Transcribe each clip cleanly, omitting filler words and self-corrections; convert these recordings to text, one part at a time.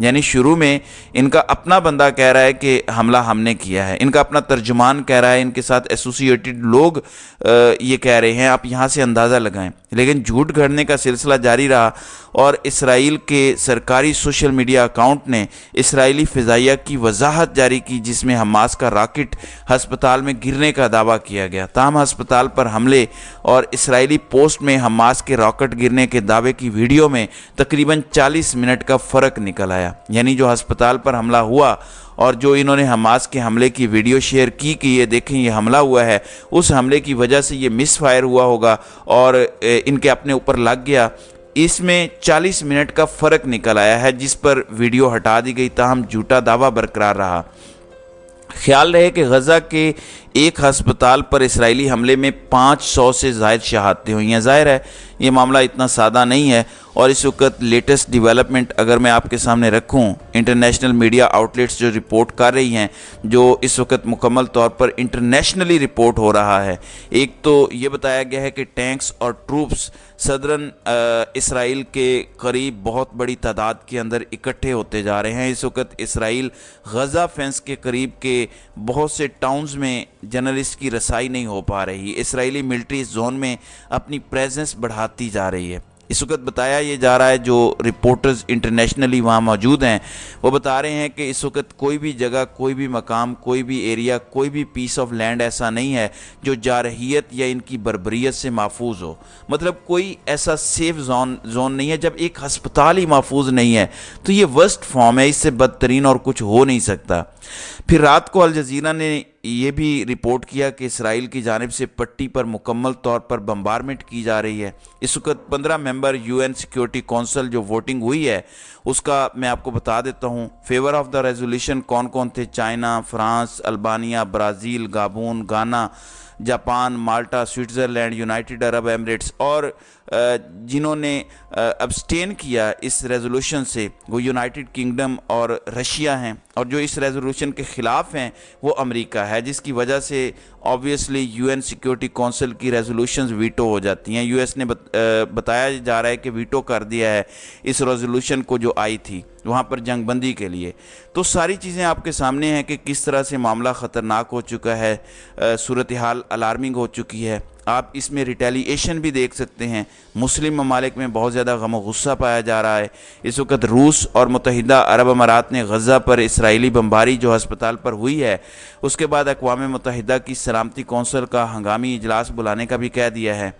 یعنی شروع میں ان کا اپنا بندہ کہہ رہا ہے کہ حملہ ہم نے کیا ہے، ان کا اپنا ترجمان کہہ رہا ہے، ان کے ساتھ ایسوسیٹڈ لوگ یہ کہہ رہے ہیں، آپ یہاں سے اندازہ لگائیں، لیکن جھوٹ گھڑنے کا سلسلہ جاری رہا اور اسرائیل کے سرکاری سوشل میڈیا اکاؤنٹ نے اسرائیلی فضائیہ کی وضاحت جاری کی جس میں حماس کا راکٹ ہسپتال میں گرنے کا دعویٰ کیا گیا۔ تاہم ہسپتال پر حملے اور اسرائیلی پوسٹ میں حماس کے راکٹ گرنے کے دعوے کی ویڈیو میں تقریباً 40 منٹ کا فرق نکل آیا، یعنی جو ہسپتال پر حملہ ہوا اور جو انہوں نے حماس کے حملے کی ویڈیو شیئر کی کہ یہ دیکھیں یہ حملہ ہوا ہے، اس حملے کی وجہ سے یہ مس فائر ہوا ہوگا اور ان کے اپنے اوپر لگ گیا، اس میں 40 منٹ کا فرق نکل آیا ہے جس پر ویڈیو ہٹا دی گئی، تاہم جھوٹا دعویٰ برقرار رہا۔ خیال رہے کہ غزہ کے ایک ہسپتال پر اسرائیلی حملے میں 500 سے زائد شہادتیں ہوئی ہیں۔ ظاہر ہے یہ معاملہ اتنا سادہ نہیں ہے، اور اس وقت لیٹسٹ ڈیولپمنٹ اگر میں آپ کے سامنے رکھوں، انٹرنیشنل میڈیا آؤٹلیٹس جو رپورٹ کر رہی ہیں، جو اس وقت مکمل طور پر انٹرنیشنلی رپورٹ ہو رہا ہے، ایک تو یہ بتایا گیا ہے کہ ٹینکس اور ٹروپس صدرن اسرائیل کے قریب بہت بڑی تعداد کے اندر اکٹھے ہوتے جا رہے ہیں۔ اس وقت اسرائیل غزہ فینس کے قریب کے بہت سے ٹاؤنز میں جرنلسٹ کی رسائی نہیں ہو پا رہی۔ اسرائیلی ملٹری زون میں اپنی پریزنس بڑھاتی جا رہی ہے۔ اس وقت بتایا یہ جا رہا ہے، جو رپورٹرز انٹرنیشنلی وہاں موجود ہیں وہ بتا رہے ہیں کہ اس وقت کوئی بھی جگہ، کوئی بھی مقام، کوئی بھی ایریا، کوئی بھی پیس آف لینڈ ایسا نہیں ہے جو جارحیت یا ان کی بربریت سے محفوظ ہو۔ مطلب کوئی ایسا سیف زون نہیں ہے۔ جب ایک ہسپتال ہی محفوظ نہیں ہے تو یہ ورسٹ فارم ہے، اس سے بدترین اور کچھ ہو نہیں سکتا۔ پھر رات کو الجزیرہ نے یہ بھی رپورٹ کیا کہ اسرائیل کی جانب سے پٹی پر مکمل طور پر بمبارمنٹ کی جا رہی ہے۔ اس وقت 15 ممبر UN سیکیورٹی کونسل جو ووٹنگ ہوئی ہے اس کا میں آپ کو بتا دیتا ہوں۔ فیور آف دا ریزولوشن کون کون تھے؟ چائنا، فرانس، البانیہ، برازیل، گابون، گانا، جاپان، مالٹا، سوئٹزرلینڈ، یونائٹڈ عرب ایمریٹس، اور جنہوں نے ابسٹین کیا اس ریزولوشن سے وہ یونائٹڈ کنگڈم اور رشیا ہیں، اور جو اس ریزولوشن کے خلاف ہیں وہ امریکہ ہے، جس کی وجہ سے آبویسلی UN سیکیورٹی کونسل کی ریزولوشنز ویٹو ہو جاتی ہیں۔ US نے بتایا جا رہا ہے کہ ویٹو کر دیا ہے اس ریزولوشن کو جو آئی تھی وہاں پر جنگ بندی کے لیے۔ تو ساری چیزیں آپ کے سامنے ہیں کہ کس طرح سے معاملہ خطرناک ہو چکا ہے، صورتحال الارمنگ ہو چکی ہے۔ آپ اس میں ریٹیلیشن بھی دیکھ سکتے ہیں۔ مسلم ممالک میں بہت زیادہ غم و غصہ پایا جا رہا ہے۔ اس وقت روس اور متحدہ عرب امارات نے غزہ پر اسرائیلی بمباری جو ہسپتال پر ہوئی ہے اس کے بعد اقوام متحدہ کی سلامتی کونسل کا ہنگامی اجلاس بلانے کا بھی کہہ دیا ہے۔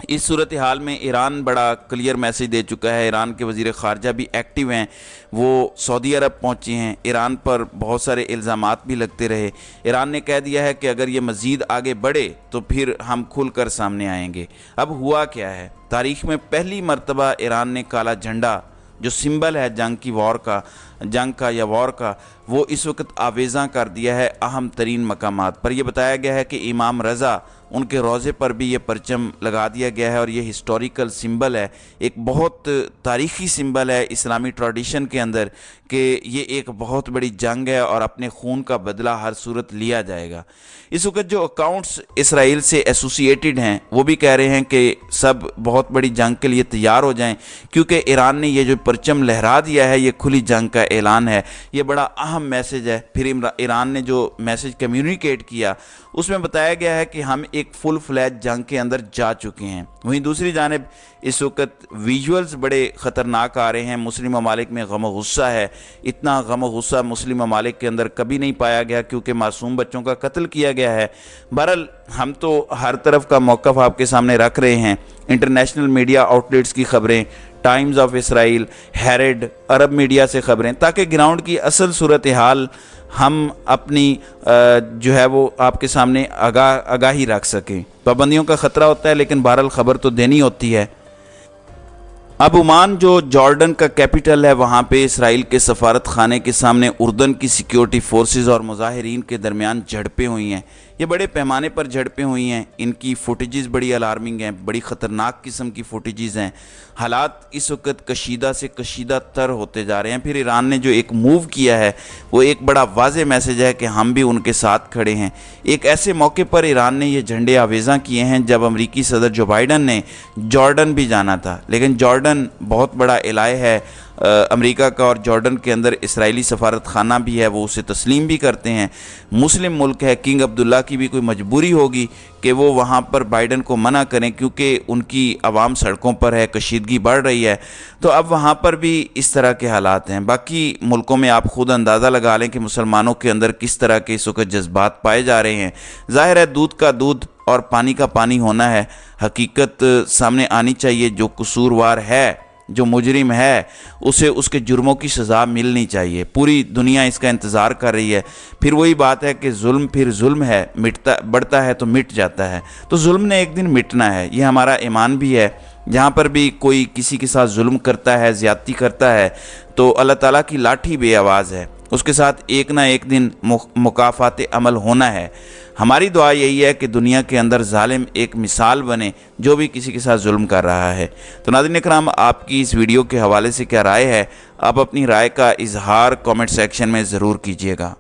اس صورتحال میں ایران بڑا کلیئر میسیج دے چکا ہے۔ ایران کے وزیر خارجہ بھی ایکٹیو ہیں، وہ سعودی عرب پہنچے ہیں۔ ایران پر بہت سارے الزامات بھی لگتے رہے۔ ایران نے کہہ دیا ہے کہ اگر یہ مزید آگے بڑھے تو پھر ہم کھل کر سامنے آئیں گے۔ اب ہوا کیا ہے؟ تاریخ میں پہلی مرتبہ ایران نے کالا جھنڈا جو سمبل ہے جنگ کا یا وار کا، وہ اس وقت آویزاں کر دیا ہے اہم ترین مقامات پر۔ یہ بتایا گیا ہے کہ امام رضا ان کے روضے پر بھی یہ پرچم لگا دیا گیا ہے، اور یہ ہسٹوریکل سمبل ہے، ایک بہت تاریخی سمبل ہے اسلامی ٹریڈیشن کے اندر کہ یہ ایک بہت بڑی جنگ ہے اور اپنے خون کا بدلہ ہر صورت لیا جائے گا۔ اس وقت جو اکاؤنٹس اسرائیل سے ایسوسیٹڈ ہیں وہ بھی کہہ رہے ہیں کہ سب بہت بڑی جنگ کے لیے تیار ہو جائیں، کیونکہ ایران نے یہ جو پرچم لہرا دیا ہے یہ کھلی جنگ کا اعلان ہے، یہ بڑا اہم میسج ہے۔ پھر ایران نے جو میسج کمیونیکیٹ کیا اس میں بتایا گیا ہے کہ ہم ایک فل فلیج جنگ کے اندر جا چکے ہیں۔ وہیں دوسری جانب اس وقت ویژولز بڑے خطرناک آ رہے ہیں۔ مسلم ممالک میں غم و غصہ ہے، اتنا غم و غصہ مسلم ممالک کے اندر کبھی نہیں پایا گیا کیونکہ معصوم بچوں کا قتل کیا گیا ہے۔ بہرحال ہم تو ہر طرف کا موقف آپ کے سامنے رکھ رہے ہیں، انٹرنیشنل میڈیا آؤٹلیٹس کی خبریں، ٹائمز آف اسرائیل، ہیرڈ، عرب میڈیا سے خبریں، تاکہ گراؤنڈ کی اصل صورتحال ہم اپنی جو ہے وہ آپ کے سامنے آگاہی رکھ سکیں۔ پابندیوں کا خطرہ ہوتا ہے لیکن بہرحال خبر تو دینی ہوتی ہے۔ اب عمان جو جارڈن کا کیپٹل ہے وہاں پہ اسرائیل کے سفارت خانے کے سامنے اردن کی سیکیورٹی فورسز اور مظاہرین کے درمیان جھڑپیں ہوئی ہیں۔ یہ بڑے پیمانے پر جھڑپیں ہوئی ہیں، ان کی فوٹیجز بڑی الارمنگ ہیں، بڑی خطرناک قسم کی فوٹیجز ہیں۔ حالات اس وقت کشیدہ سے کشیدہ تر ہوتے جا رہے ہیں۔ پھر ایران نے جو ایک موو کیا ہے وہ ایک بڑا واضح میسج ہے کہ ہم بھی ان کے ساتھ کھڑے ہیں۔ ایک ایسے موقع پر ایران نے یہ جھنڈے آویزاں کیے ہیں جب امریکی صدر جو بائیڈن نے جارڈن بھی جانا تھا، لیکن جارڈن بہت بڑا علاقہ ہے امریکہ کا اور جارڈن کے اندر اسرائیلی سفارت خانہ بھی ہے، وہ اسے تسلیم بھی کرتے ہیں۔ مسلم ملک ہے، کنگ عبداللہ کی بھی کوئی مجبوری ہوگی کہ وہ وہاں پر بائیڈن کو منع کریں، کیونکہ ان کی عوام سڑکوں پر ہے، کشیدگی بڑھ رہی ہے۔ تو اب وہاں پر بھی اس طرح کے حالات ہیں۔ باقی ملکوں میں آپ خود اندازہ لگا لیں کہ مسلمانوں کے اندر کس طرح کے اس وقت جذبات پائے جا رہے ہیں۔ ظاہر ہے دودھ کا دودھ اور پانی کا پانی ہونا ہے، حقیقت سامنے آنی چاہیے۔ جو قصوروار ہے، جو مجرم ہے، اسے اس کے جرموں کی سزا ملنی چاہیے۔ پوری دنیا اس کا انتظار کر رہی ہے۔ پھر وہی بات ہے کہ ظلم پھر ظلم ہے، بڑھتا ہے تو مٹ جاتا ہے، تو ظلم نے ایک دن مٹنا ہے، یہ ہمارا ایمان بھی ہے۔ جہاں پر بھی کوئی کسی کے ساتھ ظلم کرتا ہے، زیادتی کرتا ہے، تو اللہ تعالیٰ کی لاٹھی بے آواز ہے، اس کے ساتھ ایک نہ ایک دن مکافات عمل ہونا ہے۔ ہماری دعا یہی ہے کہ دنیا کے اندر ظالم ایک مثال بنے جو بھی کسی کے ساتھ ظلم کر رہا ہے۔ تو ناظرین اکرام، آپ کی اس ویڈیو کے حوالے سے کیا رائے ہے؟ آپ اپنی رائے کا اظہار کامنٹ سیکشن میں ضرور کیجیے گا۔